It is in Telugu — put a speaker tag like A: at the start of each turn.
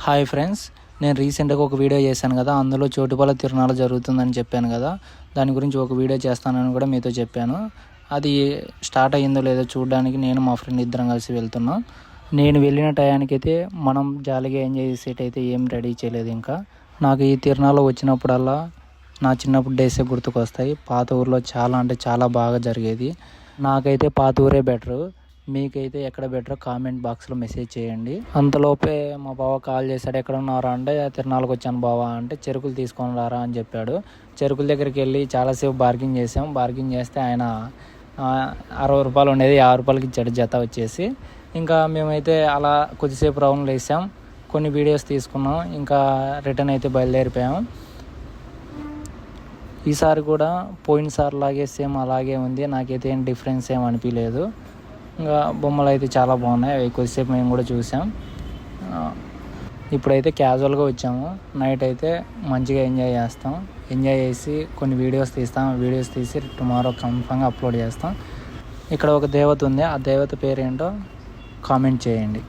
A: హాయ్ ఫ్రెండ్స్, నేను రీసెంట్గా ఒక వీడియో చేశాను కదా. అందులో చోటుపల్ల తిరునాళ్ళ జరుగుతుందని చెప్పాను కదా. దాని గురించి ఒక వీడియో చేస్తానని కూడా మీతో చెప్పాను. అది స్టార్ట్ అయ్యిందో లేదో చూడడానికి నేను మా ఫ్రెండ్ ఇద్దరం కలిసి వెళ్తున్నాం. నేను వెళ్ళిన టయానికి అయితే మనం జాలీగా ఎంజాయ్ చేసేటైతే ఏం రెడీ చేయలేదు. ఇంకా నాకు ఈ తిరునాళ్ళు వచ్చినప్పుడల్లా నా చిన్నప్పుడు డేసే గుర్తుకొస్తాయి. పాత ఊర్లో చాలా అంటే చాలా బాగా జరిగేది. నాకైతే పాత ఊరే బెటరు. మీకైతే ఎక్కడ బెటరో కామెంట్ బాక్స్లో మెసేజ్ చేయండి. అంతలోపే మా బావ కాల్ చేశాడు, ఎక్కడ ఉన్నారా అంటే తిరునాళ్ళకి వచ్చాను బావా అంటే, చెరుకులు తీసుకొని రారా అని చెప్పాడు. చెరుకుల దగ్గరికి వెళ్ళి చాలాసేపు బార్గింగ్ చేసాం. బార్గింగ్ చేస్తే ఆయన 60 రూపాయలు ఉండేది 50 రూపాయలకి ఇచ్చాడు జత వచ్చేసి. ఇంకా మేమైతే అలా కొద్దిసేపు రౌండ్లు వేసాం, కొన్ని వీడియోస్ తీసుకున్నాం, ఇంకా రిటర్న్ అయితే బయలుదేరిపోయాం. ఈసారి కూడా పోయినసారి లాగే సేమ్ అలాగే ఉంది. నాకైతే ఏం డిఫరెన్స్ ఏం అనిపించలేదు. ఇంకా బొమ్మలు అయితే చాలా బాగున్నాయి, అవి కొద్దిసేపు మేము కూడా చూసాం. ఇప్పుడైతే క్యాజువల్గా వచ్చాము. నైట్ అయితే మంచిగా ఎంజాయ్ చేస్తాం. ఎంజాయ్ చేసి కొన్ని వీడియోస్ తీస్తాం. వీడియోస్ తీసి టుమారో కన్ఫామ్గా అప్లోడ్ చేస్తాం. ఇక్కడ ఒక దేవత ఉంది, ఆ దేవత పేరేంటో కామెంట్ చేయండి.